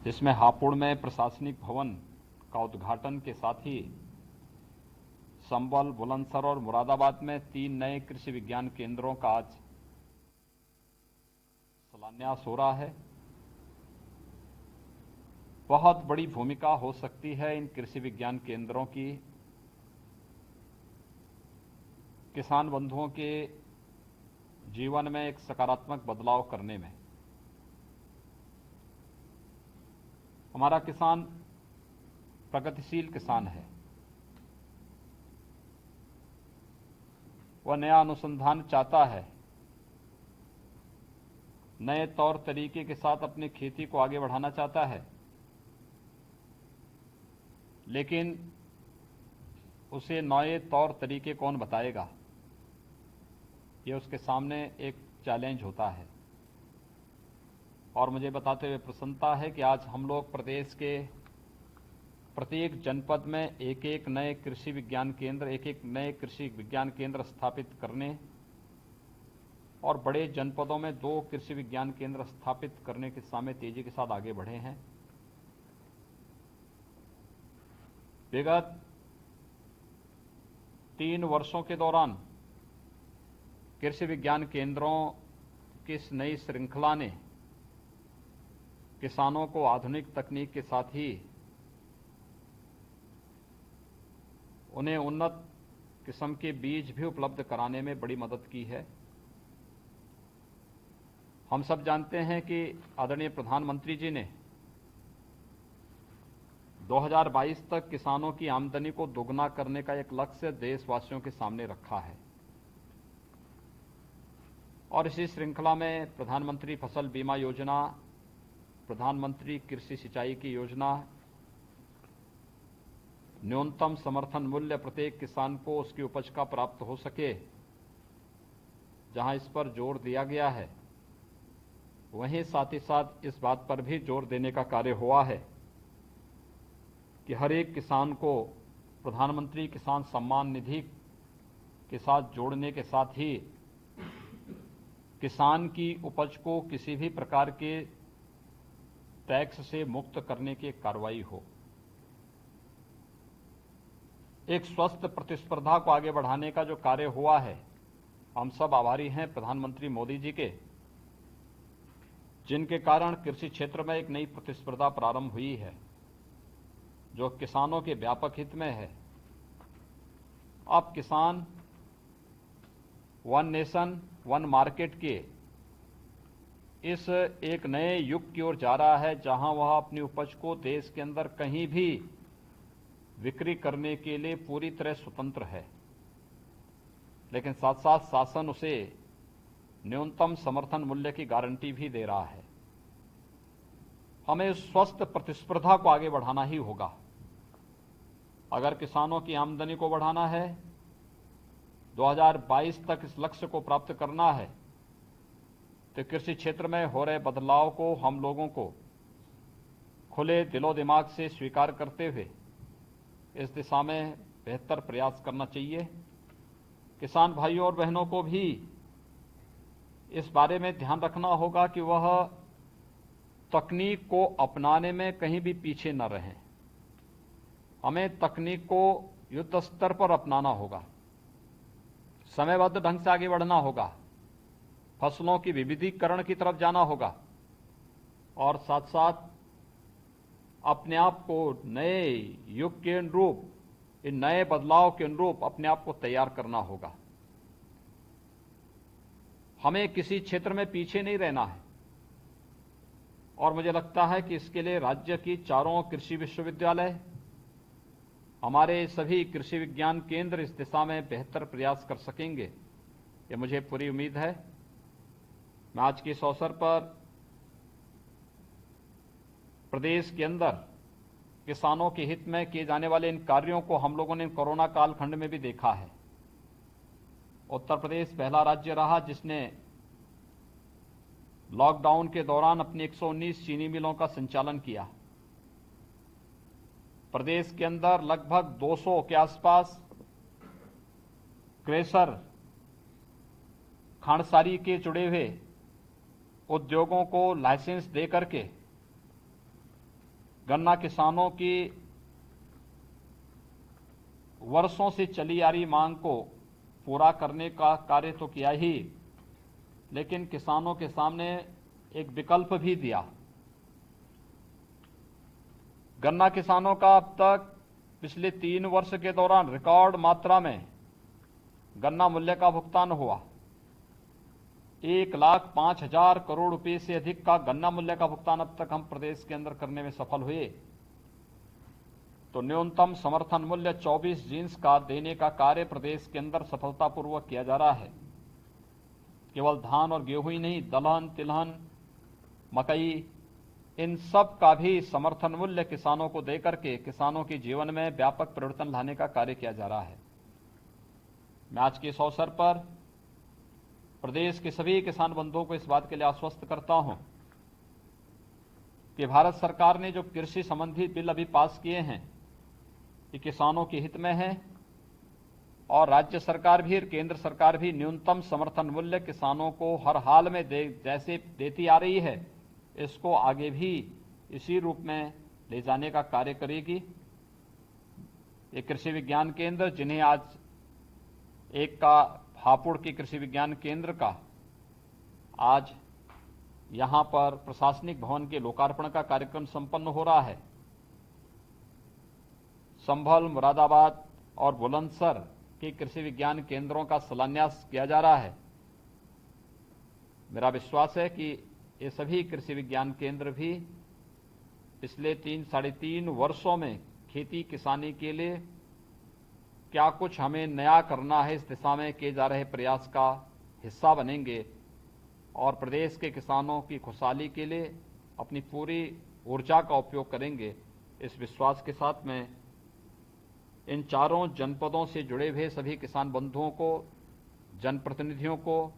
जिसमें हापुड़ में प्रशासनिक भवन का उद्घाटन के साथ ही संबल, बुलंदशहर और मुरादाबाद में 3 नए कृषि विज्ञान केंद्रों का आज शिलान्यास हो रहा है। बहुत बड़ी भूमिका हो सकती है इन कृषि विज्ञान केंद्रों की किसान बंधुओं के जीवन में एक सकारात्मक बदलाव करने में। हमारा किसान प्रगतिशील किसान है। वह नया अनुसंधान चाहता है, नए तौर तरीके के साथ अपनी खेती को आगे बढ़ाना चाहता है, लेकिन उसे नए तौर तरीके कौन बताएगा, यह उसके सामने एक चैलेंज होता है। और मुझे बताते हुए प्रसन्नता है कि आज हम लोग प्रदेश के प्रत्येक जनपद में एक एक नए कृषि विज्ञान केंद्र स्थापित करने और बड़े जनपदों में 2 कृषि विज्ञान केंद्र स्थापित करने के सामने तेजी के साथ आगे बढ़े हैं। विगत 3 वर्षों के दौरान कृषि विज्ञान केंद्रों की इस नई श्रृंखला ने किसानों को आधुनिक तकनीक के साथ ही उन्हें उन्नत किस्म के बीज भी उपलब्ध कराने में बड़ी मदद की है। हम सब जानते हैं कि आदरणीय प्रधानमंत्री जी ने 2022 तक किसानों की आमदनी को दोगुना करने का एक लक्ष्य देशवासियों के सामने रखा है और इसी श्रृंखला में प्रधानमंत्री फसल बीमा योजना, प्रधानमंत्री कृषि सिंचाई की योजना, न्यूनतम समर्थन मूल्य प्रत्येक किसान को उसकी उपज का प्राप्त हो सके, जहां इस पर जोर दिया गया है, वहीं साथ ही साथ इस बात पर भी जोर देने का कार्य हुआ है कि हर एक किसान को प्रधानमंत्री किसान सम्मान निधि के साथ जोड़ने के साथ ही किसान की उपज को किसी भी प्रकार के टैक्स से मुक्त करने की कार्रवाई हो। एक स्वस्थ प्रतिस्पर्धा को आगे बढ़ाने का जो कार्य हुआ है, हम सब आभारी हैं प्रधानमंत्री मोदी जी के, जिनके कारण कृषि क्षेत्र में एक नई प्रतिस्पर्धा प्रारंभ हुई है जो किसानों के व्यापक हित में है। अब किसान वन नेशन वन मार्केट के इस एक नए युग की ओर जा रहा है, जहां वह अपनी उपज को देश के अंदर कहीं भी बिक्री करने के लिए पूरी तरह स्वतंत्र है, लेकिन साथ साथ शासन उसे न्यूनतम समर्थन मूल्य की गारंटी भी दे रहा है। हमें स्वस्थ प्रतिस्पर्धा को आगे बढ़ाना ही होगा। अगर किसानों की आमदनी को बढ़ाना है, 2022 तक इस लक्ष्य को प्राप्त करना है, तो कृषि क्षेत्र में हो रहे बदलाव को हम लोगों को खुले दिलो दिमाग से स्वीकार करते हुए इस दिशा में बेहतर प्रयास करना चाहिए। किसान भाइयों और बहनों को भी इस बारे में ध्यान रखना होगा कि वह तकनीक को अपनाने में कहीं भी पीछे न रहें। हमें तकनीक को युद्ध स्तर पर अपनाना होगा, समयबद्ध ढंग से आगे बढ़ना होगा, फसलों की विविधीकरण की तरफ जाना होगा और साथ साथ अपने आप को नए युग के अनुरूप, इन नए बदलाव के अनुरूप अपने आप को तैयार करना होगा। हमें किसी क्षेत्र में पीछे नहीं रहना है और मुझे लगता है कि इसके लिए राज्य की 4 कृषि विश्वविद्यालय, हमारे सभी कृषि विज्ञान केंद्र इस दिशा में बेहतर प्रयास कर सकेंगे, ये मुझे पूरी उम्मीद है। मैं आज के इस अवसर पर प्रदेश के अंदर किसानों के हित में किए जाने वाले इन कार्यों को हम लोगों ने कोरोना कालखंड में भी देखा है। उत्तर प्रदेश पहला राज्य रहा जिसने लॉकडाउन के दौरान अपनी 119 चीनी मिलों का संचालन किया। प्रदेश के अंदर लगभग 200 के आसपास क्रेशर, खांडसारी के जुड़े हुए उद्योगों को लाइसेंस दे करके गन्ना किसानों की वर्षों से चली आ रही मांग को पूरा करने का कार्य तो किया ही, लेकिन किसानों के सामने एक विकल्प भी दिया। गन्ना किसानों का अब तक पिछले 3 वर्ष के दौरान रिकॉर्ड मात्रा में गन्ना मूल्य का भुगतान हुआ। 1,05,000 करोड़ रुपए से अधिक का गन्ना मूल्य का भुगतान अब तक हम प्रदेश के अंदर करने में सफल हुए। तो न्यूनतम समर्थन मूल्य 24 जींस का देने का कार्य प्रदेश के अंदर सफलतापूर्वक किया जा रहा है। केवल धान और गेहूं ही नहीं, दलहन, तिलहन, मकई, इन सब का भी समर्थन मूल्य किसानों को देकर के किसानों के जीवन में व्यापक परिवर्तन लाने का कार्य किया जा रहा है। मैं आज के इस अवसर पर प्रदेश के सभी किसान बंधुओं को इस बात के लिए आश्वस्त करता हूं कि भारत सरकार ने जो कृषि संबंधी बिल अभी पास किए हैं, ये किसानों के हित में है और राज्य सरकार भी और केंद्र सरकार भी न्यूनतम समर्थन मूल्य किसानों को हर हाल में जैसे देती आ रही है, इसको आगे भी इसी रूप में ले जाने का कार्य करेगी। ये कृषि विज्ञान केंद्र, जिन्हें आज एक का हापुड़ के कृषि विज्ञान केंद्र का आज यहां पर प्रशासनिक भवन के लोकार्पण का कार्यक्रम संपन्न हो रहा है। संभल, मुरादाबाद और बुलंदशहर के कृषि विज्ञान केंद्रों का शिलान्यास किया जा रहा है। मेरा विश्वास है कि ये सभी कृषि विज्ञान केंद्र भी पिछले 3-3.5 वर्षों में खेती किसानी के लिए क्या कुछ हमें नया करना है, इस दिशा में किए जा रहे प्रयास का हिस्सा बनेंगे और प्रदेश के किसानों की खुशहाली के लिए अपनी पूरी ऊर्जा का उपयोग करेंगे। इस विश्वास के साथ मैं इन चारों जनपदों से जुड़े हुए सभी किसान बंधुओं को, जनप्रतिनिधियों को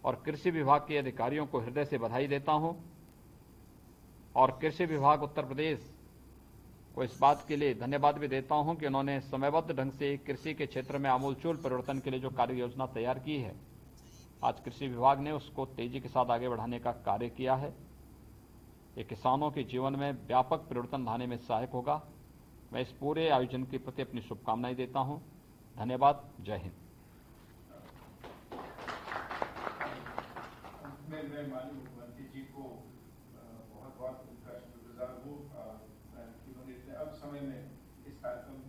और कृषि विभाग के अधिकारियों को हृदय से बधाई देता हूं और कृषि विभाग उत्तर प्रदेश को इस बात के लिए धन्यवाद भी देता हूं कि उन्होंने समयबद्ध ढंग से कृषि के क्षेत्र में आमूलचूल परिवर्तन के लिए जो कार्य योजना तैयार की है, आज कृषि विभाग ने उसको तेजी के साथ आगे बढ़ाने का कार्य किया है। ये किसानों के जीवन में व्यापक परिवर्तन लाने में सहायक होगा। मैं इस पूरे आयोजन के प्रति अपनी शुभकामनाएं देता हूं। धन्यवाद। जय हिंद। मैं माननीय मुख्यमंत्री जी को बहुत बहुत उनका शुक्रगुजार हूँ, उन्होंने इतने अल्प समय में इस कार्यक्रम